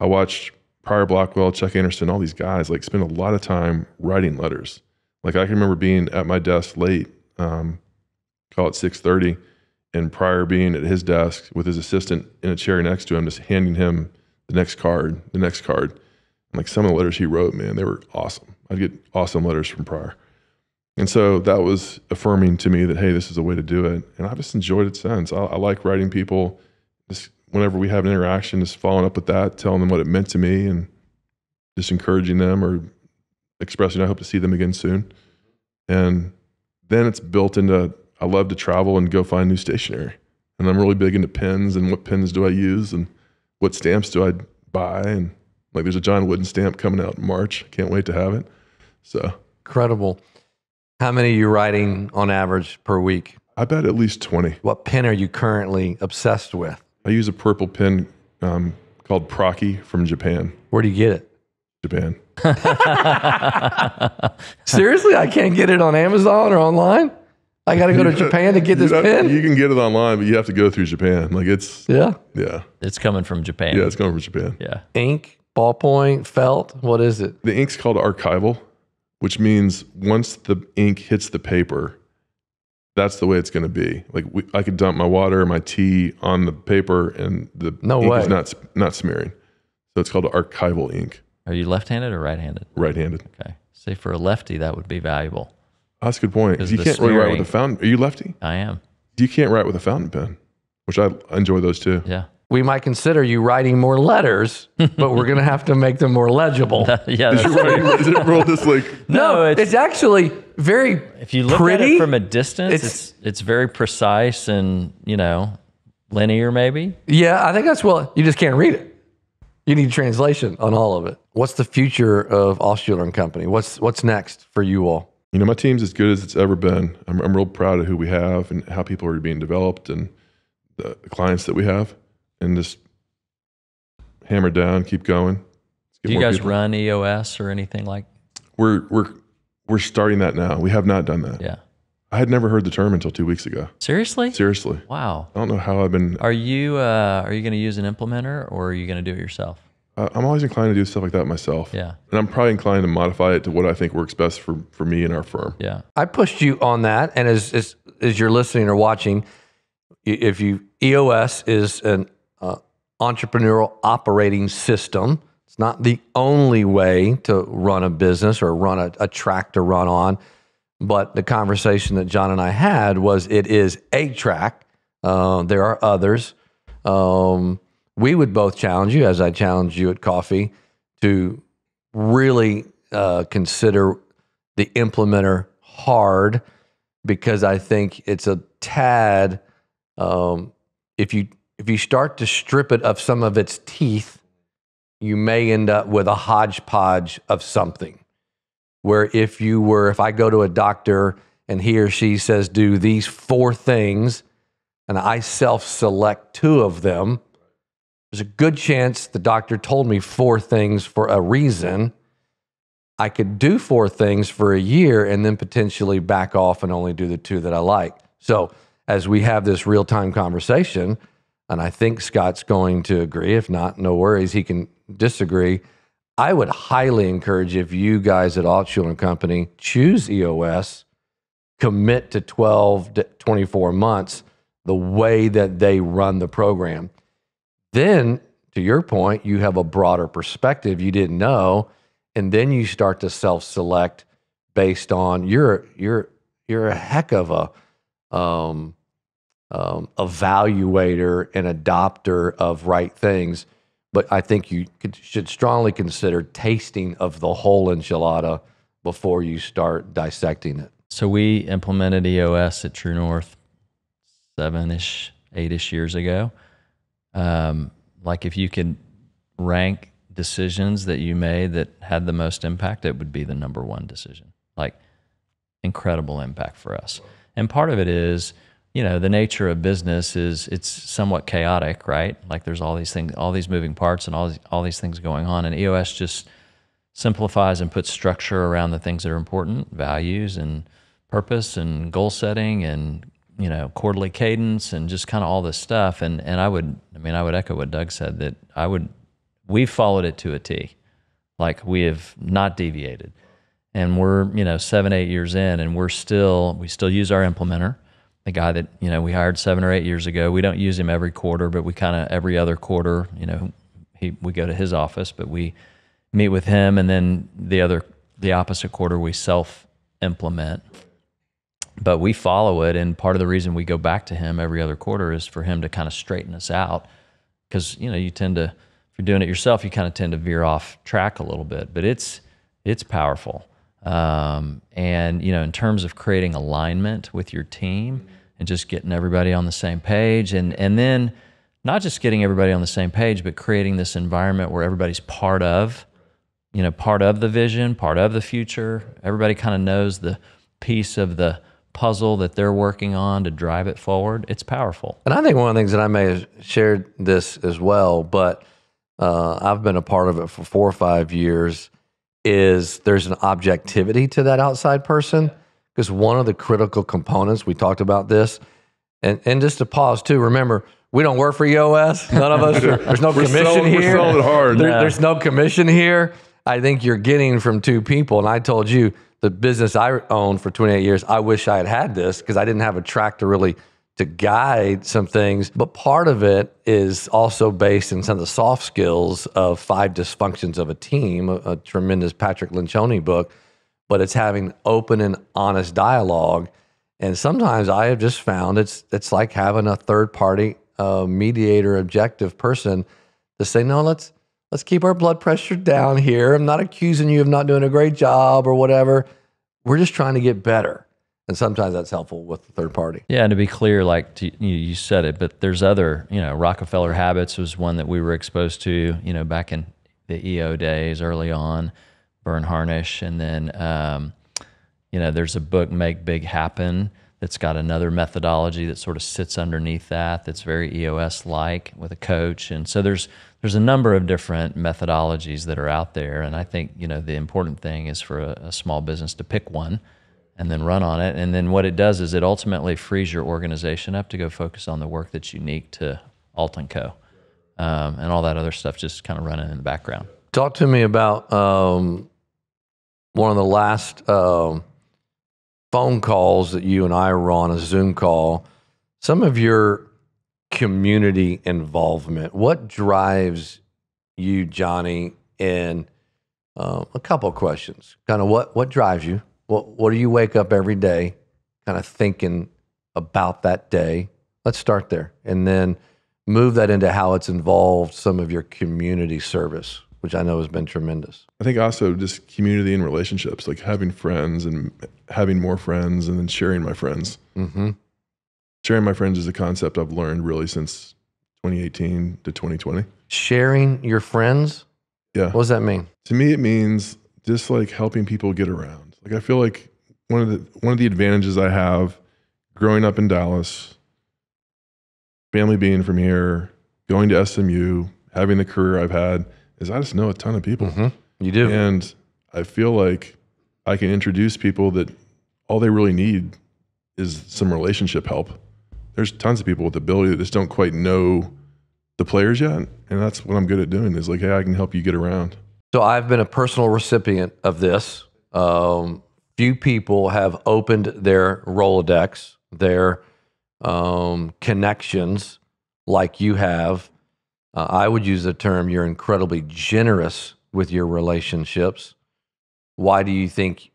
I watched Pryor Blackwell, Chuck Anderson, all these guys like spend a lot of time writing letters. Like I can remember being at my desk late, call it 6:30, and Pryor being at his desk with his assistant in a chair next to him, just handing him the next card. And like some of the letters he wrote, man, they were awesome. I'd get awesome letters from Pryor. And so that was affirming to me that, hey, this is a way to do it. And I've just enjoyed it since. I like writing people. Just whenever we have an interaction, just following up with that, telling them what it meant to me and just encouraging them or expressing I hope to see them again soon. And then it's built into, I love to travel and go find new stationery. And I'm really big into pens and what pens do I use and what stamps do I buy. And like there's a John Wooden stamp coming out in March. Can't wait to have it. So incredible. How many are you writing on average per week? I bet at least 20. What pen are you currently obsessed with? I use a purple pen called Procky from Japan. Where do you get it? Japan. Seriously? I can't get it on Amazon or online? I got to go to Japan to get this pen? You can get it online, but you have to go through Japan. Like Yeah. It's coming from Japan. Yeah, it's coming from Japan. Yeah. Ink, ballpoint, felt, what is it? The ink's called archival, which means once the ink hits the paper, that's the way it's going to be. Like I could dump my water, my tea on the paper, and the ink is not smearing. So it's called archival ink. Are you left-handed or right-handed? Right-handed. Okay. See, for a lefty, that would be valuable. That's a good point. Because you can't really write with a fountain. Are you lefty? I am. You can't write with a fountain pen, which I enjoy those too. Yeah. We might consider you writing more letters, but we're going to have to make them more legible. Yeah. Is it real just like... No, it's actually very if you look pretty. at it from a distance, it's very precise and, linear maybe. Yeah, I think you just can't read it. You need translation on all of it. What's the future of Altschuler and Company? What's next for you all? My team's as good as it's ever been. I'm real proud of who we have and how people are being developed and the clients that we have, and just hammer down, keep going. Do you guys run EOS or anything like? We're starting that now. We have not done that. Yeah. I had never heard the term until 2 weeks ago. Seriously? Seriously. Wow. I don't know how I've been. Are you going to use an implementer or are you going to do it yourself? I'm always inclined to do stuff like that myself. Yeah. And I'm probably inclined to modify it to what I think works best for me and our firm. Yeah. I pushed you on that, and as you're listening or watching, EOS is an entrepreneurial operating system. It's not the only way to run a business or run a track to run on, but the conversation that Jon and I had was it is a track. There are others. We would both challenge you, as I challenged you at coffee, to really consider the implementer hard, because I think it's a tad, if you start to strip it of some of its teeth, you may end up with a hodgepodge of something. Where if I go to a doctor and he or she says do these 4 things, and I self-select 2 of them, there's a good chance the doctor told me 4 things for a reason. I could do 4 things for a year and then potentially back off and only do the 2 that I like. So as we have this real-time conversation, and I think Scott's going to agree, if not, no worries, he can disagree. I would highly encourage, if you guys at Altschuler and Company choose EOS, commit to 12 to 24 months, the way that they run the program. Then, to your point, you have a broader perspective you didn't know, and then you start to self-select based on you're a heck of a evaluator and adopter of right things. But I think you should strongly consider tasting of the whole enchilada before you start dissecting it. So we implemented EOS at True North 7-ish, 8-ish years ago. Like if you could rank decisions that you made that had the most impact, it would be the number 1 decision. Like incredible impact for us. And part of it is, you know, the nature of business is it's somewhat chaotic, right? Like there's all these things, all these moving parts and all these things going on. And EOS just simplifies and puts structure around the things that are important, values and purpose and goal setting and, you know, quarterly cadence and just kind of all this stuff. And I would echo what Doug said, that we've followed it to a T. Like we have not deviated. And we're, you know, 7-8 years in, and we still use our implementer, the guy that, you know, we hired 7 or 8 years ago. We don't use him every quarter, but we kind of every other quarter, you know, we go to his office, but we meet with him, and then the opposite quarter we self-implement. But we follow it, and part of the reason we go back to him every other quarter is for him to kind of straighten us out, because, you know, you tend to, if you're doing it yourself, you kind of tend to veer off track a little bit. But it's powerful. And, you know, in terms of creating alignment with your team and just getting everybody on the same page, and then not just getting everybody on the same page, but creating this environment where everybody's part of the vision, part of the future. Everybody kind of knows the piece of the puzzle that they're working on to drive it forward. It's powerful. And I think one of the things that I may have shared this as well, but I've been a part of it for 4 or 5 years, is there's an objectivity to that outside person. Because one of the critical components, we talked about this, and just to pause too, remember, we don't work for EOS. None of us there's no commission here. We're selling hard. There's no commission here. I think you're getting from 2 people. And I told you, the business I owned for 28 years, I wish I had this, because I didn't have a track to guide some things. But part of it is also based in some of the soft skills of 5 dysfunctions of a team, a tremendous Patrick Lencioni book. But it's having open and honest dialogue. And sometimes I have just found it's like having a third party mediator, objective person to say, no, let's keep our blood pressure down here. I'm not accusing you of not doing a great job or whatever. We're just trying to get better. And sometimes that's helpful with the third party. Yeah, and to be clear, like you said it, but there's other, you know, Rockefeller Habits was one that we were exposed to, you know, back in the EO days early on, Burn Harnish. And then, you know, there's a book, Make Big Happen, that's got another methodology that sort of sits underneath that, that's very EOS-like with a coach. And so there's a number of different methodologies that are out there. And I think, you know, the important thing is for a small business to pick one and then run on it. And then what it does is it ultimately frees your organization up to go focus on the work that's unique to Alt & Co. And all that other stuff just kind of running in the background. Talk to me about one of the last phone calls that you and I were on, a Zoom call. Some of your community involvement. What drives you, Johnny, in a couple of questions? Kind of what drives you? What do you wake up every day kind of thinking about that day? Let's start there. And then move that into how it's involved some of your community service, which I know has been tremendous. I think also just community and relationships, like having friends and having more friends, and then sharing my friends. Mm-hmm. Sharing my friends is a concept I've learned really since 2018 to 2020. Sharing your friends? Yeah. What does that mean? To me, it means just like helping people get around. Like I feel like one of the advantages I have growing up in Dallas, family being from here, going to SMU, having the career I've had, is I just know a ton of people. You do. And I feel like I can introduce people that all they really need is some relationship help. There's tons of people with ability that just don't quite know the players yet. And that's what I'm good at doing, is like, hey, I can help you get around. So I've been a personal recipient of this. Few people have opened their Rolodex, their connections like you have. I would use the term, you're incredibly generous with your relationships. Why do you think,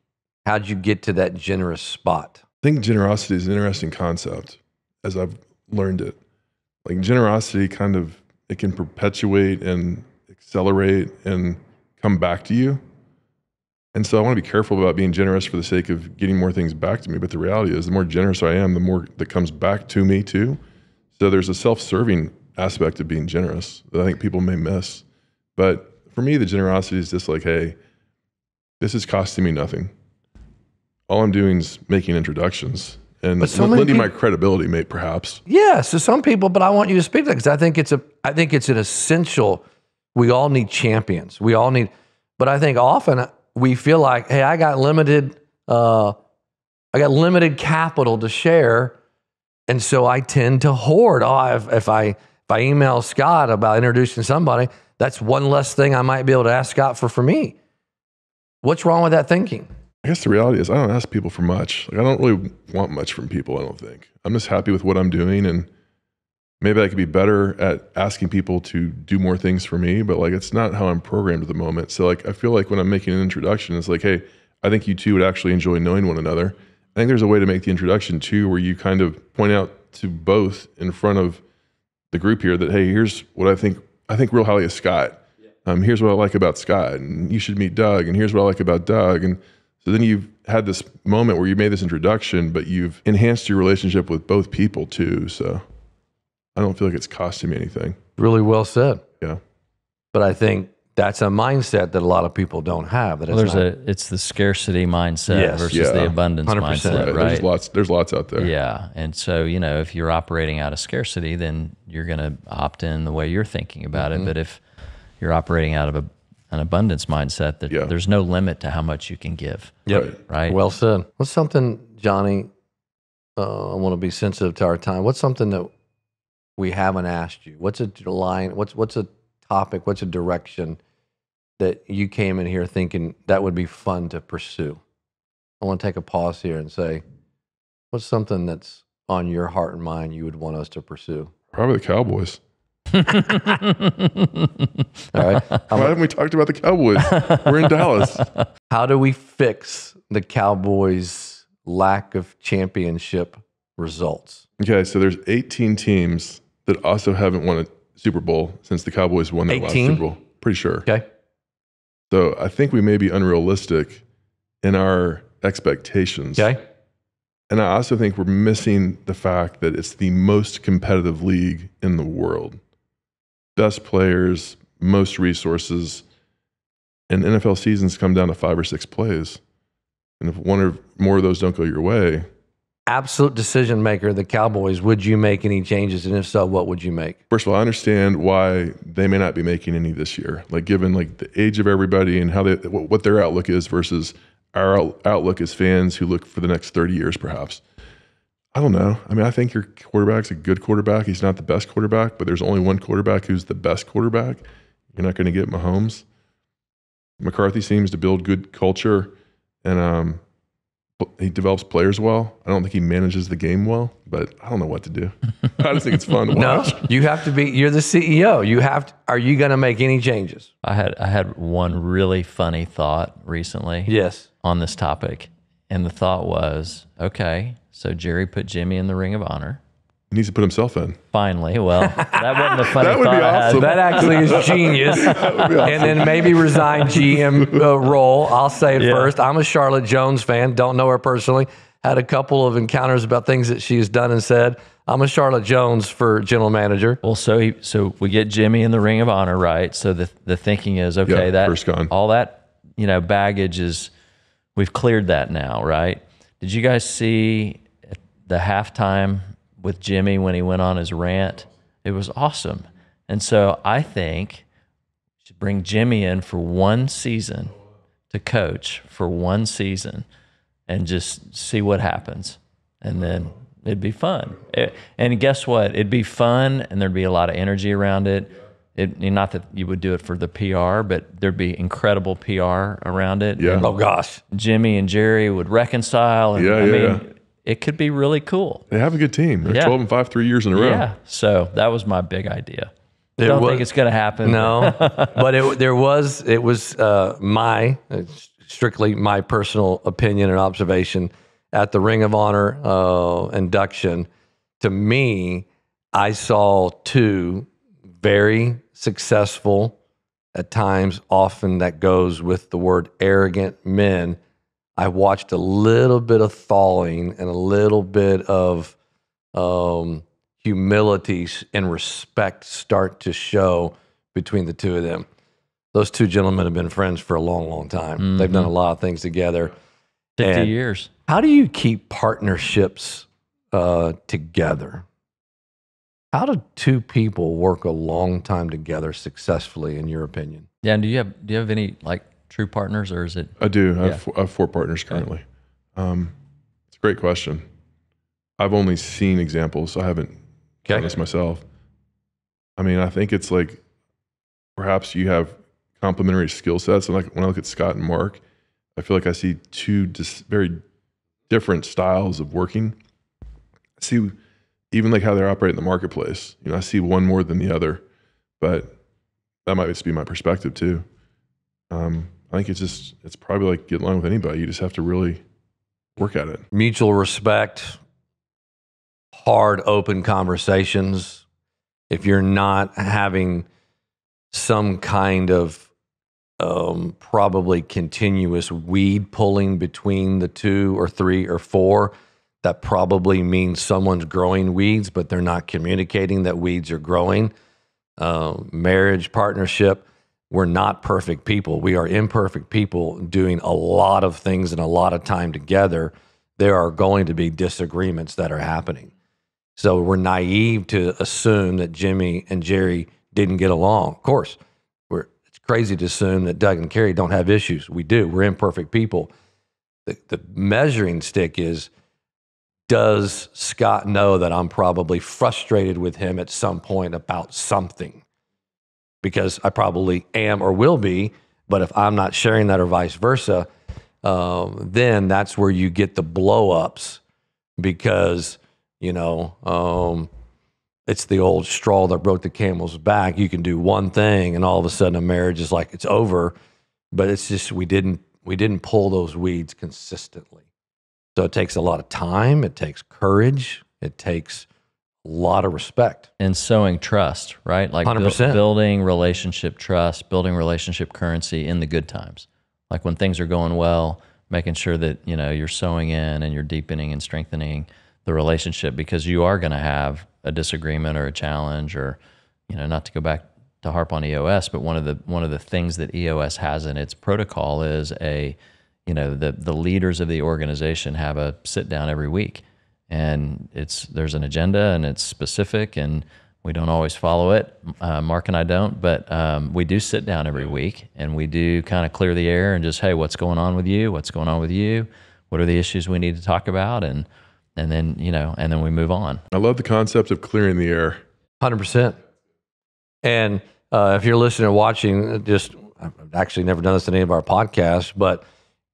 how'd you get to that generous spot? I think generosity is an interesting concept as I've learned it. Like generosity it can perpetuate and accelerate and come back to you. And so I want to be careful about being generous for the sake of getting more things back to me. But the reality is, the more generous I am, the more that comes back to me too. So there's a self-serving aspect of being generous that I think people may miss. But for me, the generosity is just like, hey, this is costing me nothing. All I'm doing is making introductions and lending my credibility, mate, perhaps. Yeah, so some people, but I want you to speak to that, because I think it's an essential. We all need champions. We all need, but I think often we feel like, hey, I got limited capital to share, and so I tend to hoard. If I email Scott about introducing somebody, that's one less thing I might be able to ask Scott for me. What's wrong with that thinking? I guess the reality is I don't ask people for much. Like, I don't really want much from people, I don't think. I'm just happy with what I'm doing, and maybe I could be better at asking people to do more things for me, but like, it's not how I'm programmed at the moment. So like, I feel like when I'm making an introduction, it's like, hey, I think you two would actually enjoy knowing one another. I think there's a way to make the introduction too, where you kind of point out to both in front of the group here that, hey, here's what I think real highly of Scott. Here's what I like about Scott, and you should meet Doug, and here's what I like about Doug. And so then you've had this moment where you made this introduction, but you've enhanced your relationship with both people too. So I don't feel like it's costing me anything. Really well said. Yeah. But I think that's a mindset that a lot of people don't have. That it's the scarcity mindset versus the abundance 100%. mindset, right? There's lots out there. Yeah. And so, if you're operating out of scarcity, then you're going to opt in the way you're thinking about it. But if you're operating out of an abundance mindset, there's no limit to how much you can give. Yep. Right. Well said. What's something, Johnny, I want to be sensitive to our time. What's something that we haven't asked you? What's a line? What's a topic? What's a direction that you came in here thinking that would be fun to pursue? I want to take a pause here and say, what's something that's on your heart and mind you would want us to pursue? Probably the Cowboys. All right. Why haven't we talked about the Cowboys? We're in Dallas. How do we fix the Cowboys' lack of championship results? Okay, so there's 18 teams that also haven't won a Super Bowl since the Cowboys won their last Super Bowl. Pretty sure. Okay. So I think we may be unrealistic in our expectations. Okay. And I also think we're missing the fact that it's the most competitive league in the world. Best players, most resources, and NFL seasons come down to 5 or 6 plays. And if one or more of those don't go your way, absolute decision maker, the Cowboys, would you make any changes? And if so, what would you make? First of all, I understand why they may not be making any this year, like given like the age of everybody and how what their outlook is versus our outlook as fans who look for the next 30 years, perhaps. I don't know. I mean, I think your quarterback's a good quarterback. He's not the best quarterback, but there's only one quarterback who's the best quarterback. You're not going to get Mahomes. McCarthy seems to build good culture, and he develops players well. I don't think he manages the game well, but I don't know what to do. I just think it's fun to watch. No, you have to be. You're the CEO. Are you going to make any changes? I had one really funny thought recently. Yes. On this topic, and the thought was, okay, so Jerry put Jimmy in the Ring of Honor. He needs to put himself in. Finally. Well, that wasn't a funny That would thought be awesome. That actually is genius. And then maybe resign GM role. I'll say it first. I'm a Charlotte Jones fan. Don't know her personally. Had a couple of encounters about things that she's done and said. I'm a Charlotte Jones for general manager. Well, so we get Jimmy in the Ring of Honor, right? So the thinking is, okay, first gone. all that baggage is, we've cleared that now, right? Did you guys see the halftime with Jimmy when he went on his rant. It was awesome. And so I think we should bring Jimmy in for one season to coach for one season and just see what happens. And then it'd be fun. And guess what? It'd be fun and there'd be a lot of energy around it. Not that you would do it for the PR, but there'd be incredible PR around it. Yeah. Oh gosh. Jimmy and Jerry would reconcile. And I mean, it could be really cool. They have a good team. They're 12-5 3 years in a row. Yeah. So that was my big idea. Don't think it's going to happen. No, but it was strictly my personal opinion and observation at the Ring of Honor induction. To me, I saw two very successful, at times, often that goes with the word arrogant men. I watched a little bit of thawing and a little bit of humility and respect start to show between the two of them. Those two gentlemen have been friends for a long, long time. Mm-hmm. They've done a lot of things together. 50 years. How do you keep partnerships together? How do two people work a long time together successfully, in your opinion? Yeah, and do you have any like true partners, or is it? I do. I have 4 partners currently. Okay. It's a great question. I've only seen examples, so I haven't done this myself. I mean, I think it's like perhaps you have complementary skill sets. And like when I look at Scott and Mark, I feel like I see two very different styles of working. I see even like how they operate in the marketplace. I see one more than the other, but that might just be my perspective too. I think it's probably like getting along with anybody. You just have to really work at it. Mutual respect, hard, open conversations. If you're not having some kind of probably continuous weed pulling between the 2 or 3 or 4, that probably means someone's growing weeds, but they're not communicating that weeds are growing. Marriage, partnership, we're not perfect people. We are imperfect people doing a lot of things and a lot of time together. There are going to be disagreements that are happening. So we're naive to assume that Jimmy and Jerry didn't get along. Of course, it's crazy to assume that Doug and Carrie don't have issues. We do. We're imperfect people. The measuring stick is, does Scott know that I'm probably frustrated with him at some point about something? Because I probably am or will be, but if I'm not sharing that or vice versa, then that's where you get the blow-ups because, it's the old straw that broke the camel's back. You can do one thing and all of a sudden a marriage is like it's over, but it's just we didn't pull those weeds consistently. So it takes a lot of time, it takes courage, it takes a lot of respect. And sowing trust, right? Like 100%. Building relationship trust, building relationship currency in the good times. Like when things are going well, making sure that, you're sowing in and you're deepening and strengthening the relationship, because you are going to have a disagreement or a challenge, or, not to go back to harp on EOS, but one of the things that EOS has in its protocol is the leaders of the organization have a sit down every week, and there's an agenda and it's specific, and we don't always follow it. Mark and I don't, but we do sit down every week and we do kind of clear the air and just, hey, what's going on with you? What's going on with you? What are the issues we need to talk about? And then, and then we move on. I love the concept of clearing the air. 100%. And if you're listening or watching, I've actually never done this in any of our podcasts, but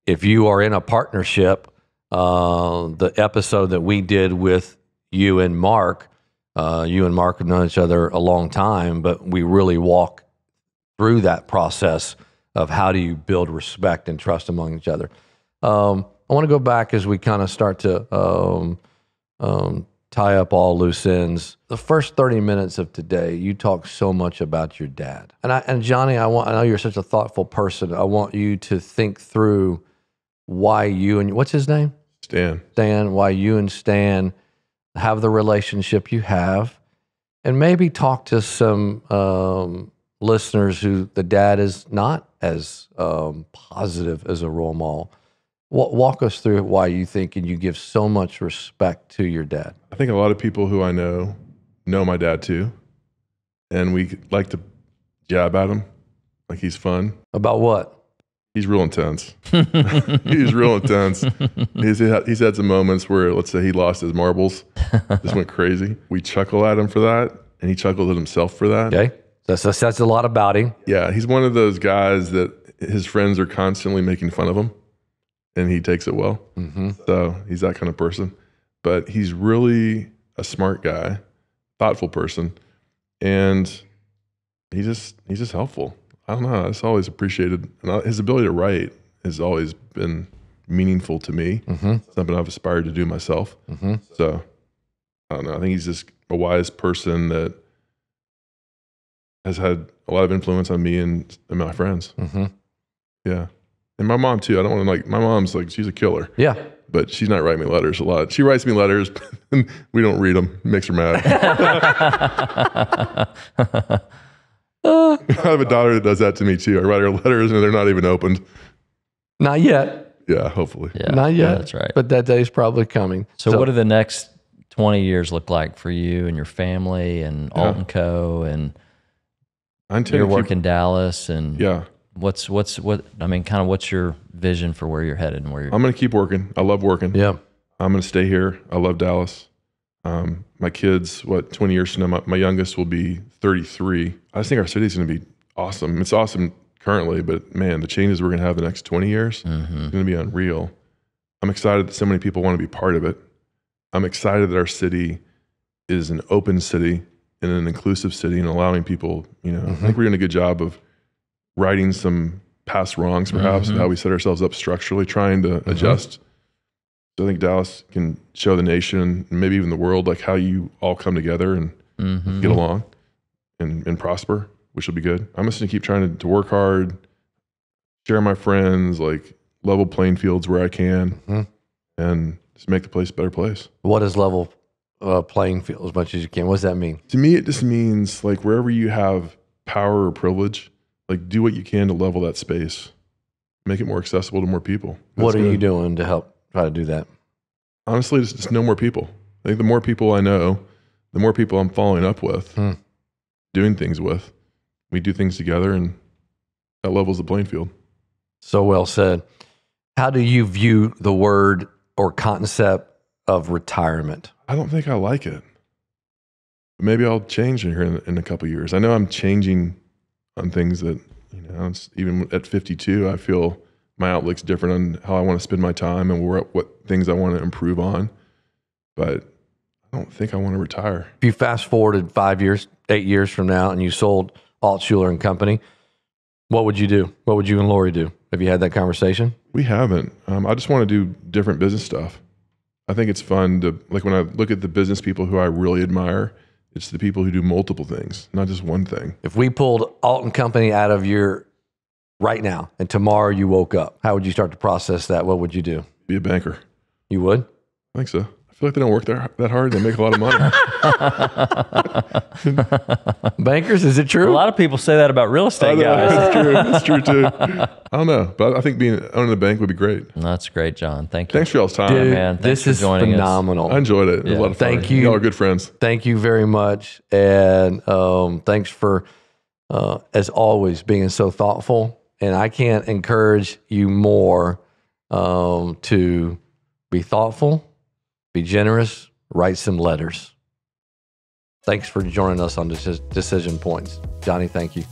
if you are in a partnership, the episode that we did with you and Mark have known each other a long time, but we really walk through that process of how do you build respect and trust among each other. I want to go back as we kind of start to tie up all loose ends. The first 30 minutes of today, you talk so much about your dad. And Johnny, I know you're such a thoughtful person. I want you to think through why you and, what's his name? Stan, why you and Stan have the relationship you have, and maybe talk to some listeners who the dad is not as positive as a role model. Walk us through why you think and you give so much respect to your dad. I think a lot of people who I know my dad too, and we like to jab at him like he's fun. About what? He's real intense. He's real intense. He's had some moments where, let's say, he lost his marbles, just went crazy. We chuckle at him for that, and he chuckles at himself for that. Okay. That says a lot about him. Yeah, he's one of those guys that his friends are constantly making fun of him, and he takes it well. Mm-hmm. So he's that kind of person. But he's really a smart guy, thoughtful person, and he's just helpful. I don't know. I just always appreciated, and his ability to write has always been meaningful to me. Mm-hmm. Something I've aspired to do myself. Mm-hmm. So I don't know. I think he's just a wise person that has had a lot of influence on me and my friends. Mm-hmm. Yeah. And my mom too. I don't want to my mom's like, she's a killer. Yeah. But she's not writing me letters a lot. She writes me letters, but we don't read them. It makes her mad. I have a daughter that does that to me too. I write her letters and they're not even opened. Not yet. Yeah, hopefully. Yeah, Not yet. yeah, that's right. But that day's probably coming. So what do the next 20 years look like for you and your family and Alt and Co. and I intend your to work keep- in Dallas and Yeah. what's your vision for where you're headed and where you're I'm going to keep working. I love working. Yeah. I'm going to stay here. I love Dallas. My kids, 20 years from now, my youngest will be 33. I just think our city's going to be awesome. It's awesome currently, but man, the changes we're going to have the next 20 years is going to be unreal. I'm excited that so many people want to be part of it. I'm excited that our city is an open city and an inclusive city and allowing people, I think we're doing a good job of righting some past wrongs, perhaps, and how we set ourselves up structurally, trying to adjust. So I think Dallas can show the nation and maybe even the world, like how you all come together and get along and prosper, which will be good. I'm just gonna keep trying to work hard, share my friends, like level playing fields where I can, and just make the place a better place. What is level playing field as much as you can? What does that mean? To me, it just means like wherever you have power or privilege, like do what you can to level that space, make it more accessible to more people. What That's are you good. doing to help try to do that? Honestly, just know more people. I think the more people I know, the more people I'm following up with, doing things with. We do things together, and that levels the playing field. So well said. How do you view the word or concept of retirement? I don't think I like it. Maybe I'll change it here in a couple of years. I know I'm changing on things that, even at 52, I feel my outlook's different on how I want to spend my time and what things I want to improve on. But I don't think I want to retire. If you fast forwarded 5 years, 8 years from now, and you sold Altschuler and Company, what would you do? What would you and Lori do? Have you had that conversation? We haven't. I just want to do different business stuff. I think it's fun to, like when I look at the business people who I really admire, it's the people who do multiple things, not just one thing. If we pulled Alt and Company out of your right now and tomorrow you woke up, how would you start to process that? What would you do? Be a banker. You would? I think so. I feel like they don't work that hard. They make a lot of money. Bankers, is it A true? lot of people say that about real estate guys. That's true. That's true too. I don't know, but I think owning a bank would be great. That's great, John. Thank you. Thanks for y'all's time. Dude, man. Thanks this for is joining us. phenomenal. I enjoyed it. It was a lot of fun. Thank you. Y'all are good friends. Thank you very much. And thanks for, as always, being so thoughtful. And I can't encourage you more to be thoughtful, be generous, write some letters. Thanks for joining us on Decision Points. Johnny, thank you.